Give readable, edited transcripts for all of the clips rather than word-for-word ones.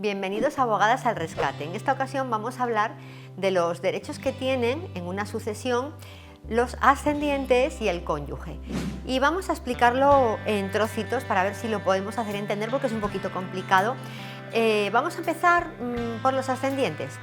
Bienvenidos a Abogadas al Rescate. En esta ocasión vamos a hablar de los derechos que tienen en una sucesión los ascendientes y el cónyuge. Y vamos a explicarlo en trocitos para ver si lo podemos hacer entender porque es un poquito complicado. Vamos a empezar por los ascendientes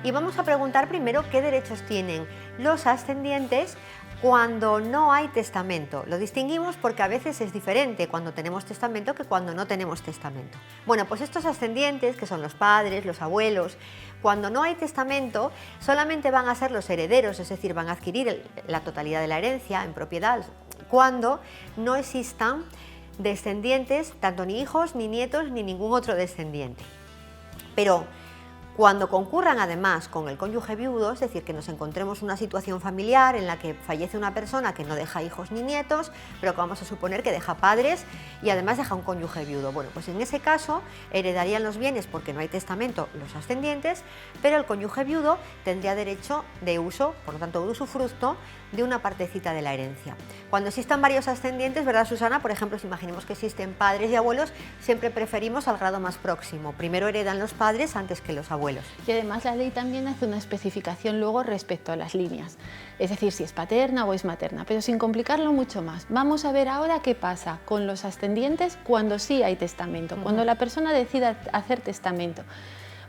y vamos a preguntar primero qué derechos tienen los ascendientes cuando no hay testamento. Lo distinguimos porque a veces es diferente cuando tenemos testamento que cuando no tenemos testamento. Bueno, pues estos ascendientes, que son los padres, los abuelos, cuando no hay testamento solamente van a ser los herederos, es decir, van a adquirir la totalidad de la herencia en propiedad cuando no existan descendientes, tanto ni hijos, ni nietos, ni ningún otro descendiente. Pero cuando concurran además con el cónyuge viudo, es decir, que nos encontremos una situación familiar en la que fallece una persona que no deja hijos ni nietos, pero que vamos a suponer que deja padres y además deja un cónyuge viudo. Bueno, pues en ese caso heredarían los bienes porque no hay testamento los ascendientes, pero el cónyuge viudo tendría derecho de uso, por lo tanto de usufructo, de una partecita de la herencia. Cuando existan varios ascendientes, ¿verdad, Susana? Por ejemplo, si imaginemos que existen padres y abuelos, siempre preferimos al grado más próximo. Primero heredan los padres antes que los abuelos. Y además la ley también hace una especificación luego respecto a las líneas, es decir, si es paterna o es materna, pero sin complicarlo mucho más. Vamos a ver ahora qué pasa con los ascendientes cuando sí hay testamento, cuando la persona decida hacer testamento.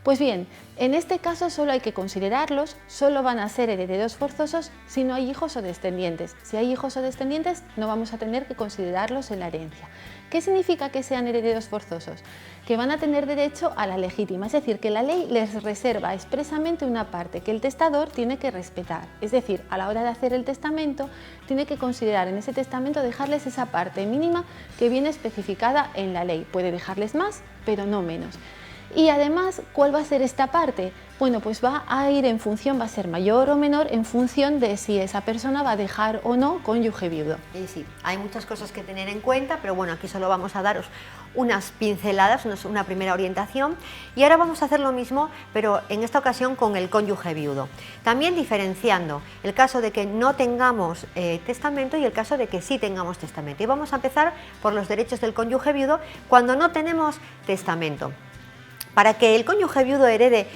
Pues bien, en este caso solo hay que considerarlos, solo van a ser herederos forzosos si no hay hijos o descendientes. Si hay hijos o descendientes no vamos a tener que considerarlos en la herencia. ¿Qué significa que sean herederos forzosos? Que van a tener derecho a la legítima, es decir, que la ley les reserva expresamente una parte que el testador tiene que respetar. Es decir, a la hora de hacer el testamento, tiene que considerar en ese testamento dejarles esa parte mínima que viene especificada en la ley. Puede dejarles más, pero no menos. Y además, ¿cuál va a ser esta parte? Bueno, pues va a ir en función, va a ser mayor o menor en función de si esa persona va a dejar o no cónyuge viudo. Y sí, hay muchas cosas que tener en cuenta, pero bueno, aquí solo vamos a daros unas pinceladas, una primera orientación. Y ahora vamos a hacer lo mismo, pero en esta ocasión con el cónyuge viudo. También diferenciando el caso de que no tengamos testamento y el caso de que sí tengamos testamento. Y vamos a empezar por los derechos del cónyuge viudo cuando no tenemos testamento. Para que el cónyuge viudo herede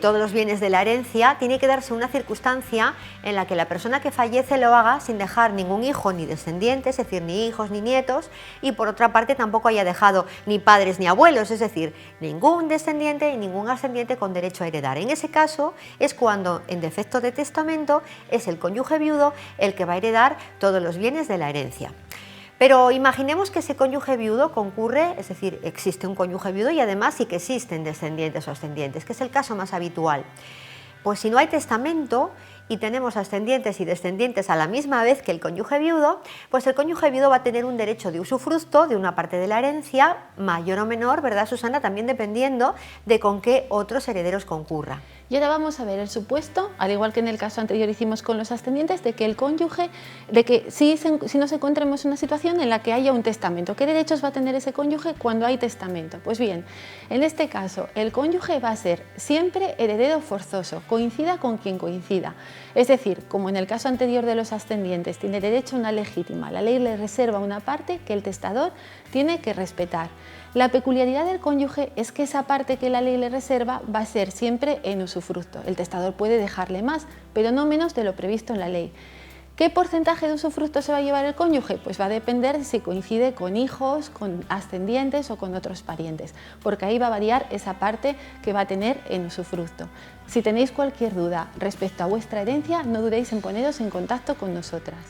todos los bienes de la herencia, tiene que darse una circunstancia en la que la persona que fallece lo haga sin dejar ningún hijo ni descendiente, es decir, ni hijos ni nietos, y por otra parte tampoco haya dejado ni padres ni abuelos, es decir, ningún descendiente y ningún ascendiente con derecho a heredar. En ese caso es cuando, en defecto de testamento, es el cónyuge viudo el que va a heredar todos los bienes de la herencia. Pero imaginemos que ese cónyuge viudo concurre, es decir, existe un cónyuge viudo y además sí que existen descendientes o ascendientes, que es el caso más habitual. Pues si no hay testamento y tenemos ascendientes y descendientes a la misma vez que el cónyuge viudo, pues el cónyuge viudo va a tener un derecho de usufructo de una parte de la herencia, mayor o menor, ¿verdad, Susana? También dependiendo de con qué otros herederos concurra. Y ahora vamos a ver el supuesto, al igual que en el caso anterior hicimos con los ascendientes, de que el cónyuge, de que si nos encontremos en una situación en la que haya un testamento, ¿qué derechos va a tener ese cónyuge cuando hay testamento? Pues bien, en este caso el cónyuge va a ser siempre heredero forzoso, coincida con quien coincida. Es decir, como en el caso anterior de los ascendientes, tiene derecho a una legítima, la ley le reserva una parte que el testador tiene que respetar. La peculiaridad del cónyuge es que esa parte que la ley le reserva va a ser siempre en usufructo. El testador puede dejarle más, pero no menos de lo previsto en la ley. ¿Qué porcentaje de usufructo se va a llevar el cónyuge? Pues va a depender de si coincide con hijos, con ascendientes o con otros parientes, porque ahí va a variar esa parte que va a tener en usufructo. Si tenéis cualquier duda respecto a vuestra herencia, no dudéis en poneros en contacto con nosotras.